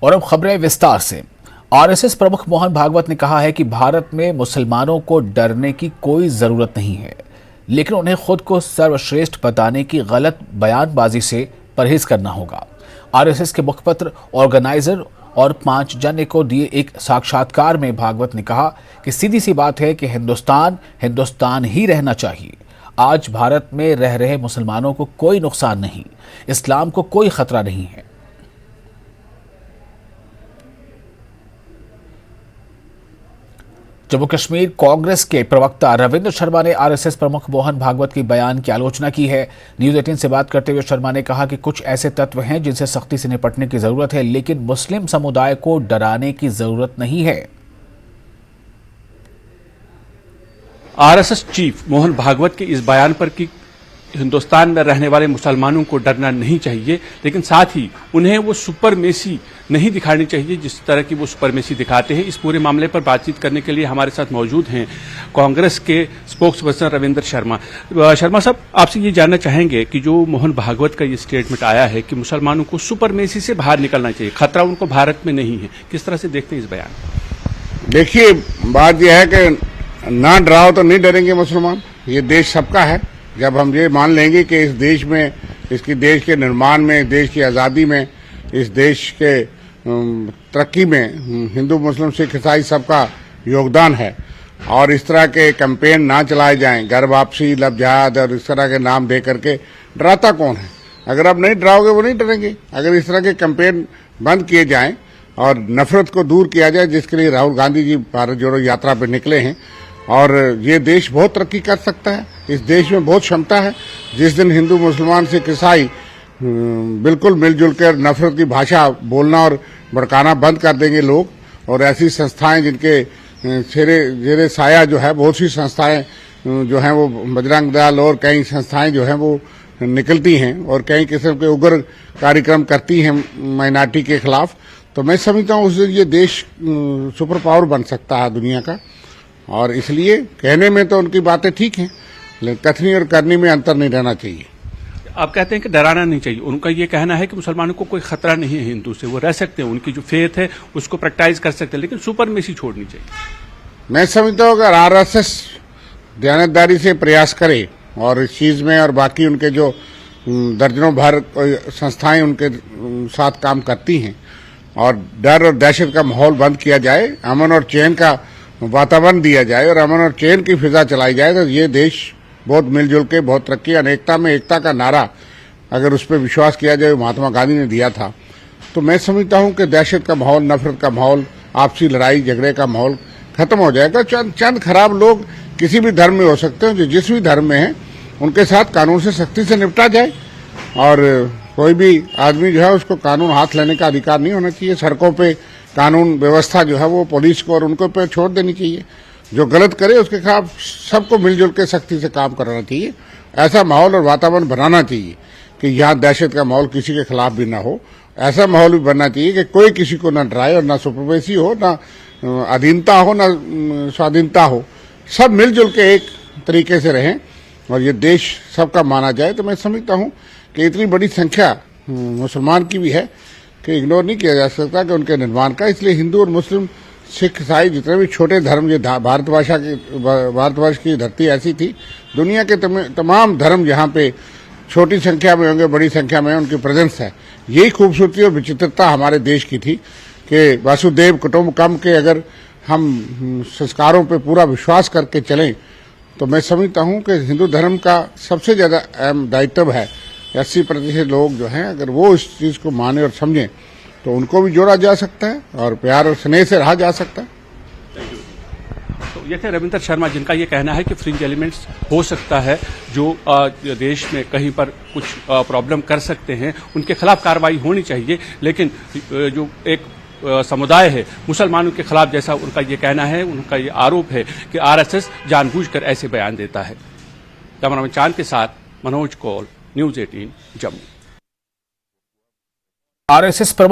और अब खबरें विस्तार से। आरएसएस प्रमुख मोहन भागवत ने कहा है कि भारत में मुसलमानों को डरने की कोई जरूरत नहीं है, लेकिन उन्हें खुद को सर्वश्रेष्ठ बताने की गलत बयानबाजी से परहेज करना होगा। आरएसएस के मुखपत्र ऑर्गेनाइजर और 5 जन को दिए एक साक्षात्कार में भागवत ने कहा कि सीधी सी बात है कि हिंदुस्तान ही रहना चाहिए। आज भारत में रह रहे मुसलमानों को कोई नुकसान नहीं, इस्लाम को कोई खतरा नहीं है। जम्मू कश्मीर कांग्रेस के प्रवक्ता रविंद्र शर्मा ने आरएसएस प्रमुख मोहन भागवत के बयान की आलोचना की है। न्यूज 18 से बात करते हुए शर्मा ने कहा कि कुछ ऐसे तत्व हैं जिनसे सख्ती से निपटने की जरूरत है, लेकिन मुस्लिम समुदाय को डराने की जरूरत नहीं है। आरएसएस चीफ मोहन भागवत के इस बयान पर कि हिंदुस्तान में रहने वाले मुसलमानों को डरना नहीं चाहिए, लेकिन साथ ही उन्हें वो सुपरमेसी नहीं दिखानी चाहिए जिस तरह की वो सुपरमेसी दिखाते हैं। इस पूरे मामले पर बातचीत करने के लिए हमारे साथ मौजूद हैं कांग्रेस के स्पोक्स पर्सन रविंद्र शर्मा। शर्मा साहब, आपसे ये जानना चाहेंगे कि जो मोहन भागवत का ये स्टेटमेंट आया है कि मुसलमानों को सुपरमेसी से बाहर निकलना चाहिए, खतरा उनको भारत में नहीं है, किस तरह से देखते हैं इस बयान? देखिए, बात यह है कि ना डराओ तो नहीं डरेंगे मुसलमान। ये देश सबका है। जब हम ये मान लेंगे कि इस देश में, इसकी देश के निर्माण में, देश की आज़ादी में, इस देश के तरक्की में हिंदू मुस्लिम सिख ईसाई सबका योगदान है, और इस तरह के कैंपेन ना चलाए जाएं, घर वापसी, लब जिहाद और इस तरह के नाम दे करके, डराता कौन है? अगर आप नहीं डराओगे वो नहीं डरेंगे। अगर इस तरह के कैंपेन बंद किए जाएं और नफरत को दूर किया जाए, जिसके लिए राहुल गांधी जी भारत जोड़ो यात्रा पर निकले हैं, और ये देश बहुत तरक्की कर सकता है। इस देश में बहुत क्षमता है। जिस दिन हिंदू मुसलमान सिख ईसाई बिल्कुल मिलजुल कर नफरत की भाषा बोलना और भड़काना बंद कर देंगे लोग, और ऐसी संस्थाएं जिनके जेरे साया जो है, बहुत सी संस्थाएं जो हैं वो बजरंग दल और कई संस्थाएं जो हैं वो निकलती हैं और कई किस्म के उग्र कार्यक्रम करती हैं माइनॉरिटी के खिलाफ, तो मैं समझता हूँ उस दिन ये देश सुपर पावर बन सकता है दुनिया का। और इसलिए कहने में तो उनकी बातें ठीक हैं, लेकिन कथनी और करनी में अंतर नहीं रहना चाहिए। आप कहते हैं कि डराना नहीं चाहिए। उनका ये कहना है कि मुसलमानों को कोई खतरा नहीं है हिंदू से, वो रह सकते हैं, उनकी जो फेथ है उसको प्रैक्टिस कर सकते हैं, लेकिन सुपरमेसी छोड़नी चाहिए। मैं समझता हूँ अगर आरएसएस ध्यानदारी से प्रयास करे और इस चीज में, और बाकी उनके जो दर्जनों भर संस्थाएं उनके साथ काम करती हैं, और डर और दहशत का माहौल बंद किया जाए, अमन और चैन का वातावरण दिया जाए और अमन और चैन की फिजा चलाई जाए, तो ये देश बहुत मिलजुल के, बहुत तरक्की, अनेकता में एकता का नारा अगर उस पर विश्वास किया जाए, महात्मा गांधी ने दिया था, तो मैं समझता हूं कि दहशत का माहौल, नफरत का माहौल, आपसी लड़ाई झगड़े का माहौल खत्म हो जाएगा। चंद खराब लोग किसी भी धर्म में हो सकते हैं, जो जिस भी धर्म में हैं उनके साथ कानून से सख्ती से निपटा जाए, और कोई भी आदमी जो है उसको कानून हाथ लेने का अधिकार नहीं होना चाहिए। सड़कों पे कानून व्यवस्था जो है वो पुलिस को और उनको पे छोड़ देनी चाहिए। जो गलत करे उसके खिलाफ सबको मिलजुल के सख्ती से काम करना चाहिए। ऐसा माहौल और वातावरण बनाना चाहिए कि यहाँ दहशत का माहौल किसी के खिलाफ भी ना हो। ऐसा माहौल भी बनना चाहिए कि कोई किसी को ना डराए, और ना सुपरमेसी हो, ना अधीनता हो, ना स्वाधीनता हो, सब मिलजुल के एक तरीके से रहें और ये देश सबका माना जाए। तो मैं समझता हूँ कि इतनी बड़ी संख्या मुसलमान की भी है कि इग्नोर नहीं किया जा सकता कि उनके निर्माण का। इसलिए हिंदू और मुस्लिम सिख ईसाई जितने भी छोटे धर्म, ये भारतवर्ष की धरती ऐसी थी, दुनिया के तमाम धर्म यहाँ पे छोटी संख्या में होंगे, बड़ी संख्या में उनकी प्रेजेंस है। यही खूबसूरती और विचित्रता हमारे देश की थी कि वासुदेव कुटुंबकम के अगर हम संस्कारों पे पूरा विश्वास करके चलें, तो मैं समझता हूँ कि हिंदू धर्म का सबसे ज्यादा अहम दायित्व है 80% लोग जो हैं, अगर वो इस चीज को माने और समझें तो उनको भी जोड़ा जा सकता है और प्यार और स्नेह से रहा जा सकता है। तो ये थे रविंद्र शर्मा, जिनका ये कहना है कि फ्रिंज एलिमेंट्स हो सकता है जो देश में कहीं पर कुछ प्रॉब्लम कर सकते हैं, उनके खिलाफ कार्रवाई होनी चाहिए, लेकिन जो एक समुदाय है मुसलमानों के खिलाफ, जैसा उनका ये कहना है, उनका ये आरोप है कि आरएसएस जानबूझकर ऐसे बयान देता है। कैमरामैन चांद के साथ मनोज कौल, न्यूज 18 जम्मू। आरएसएस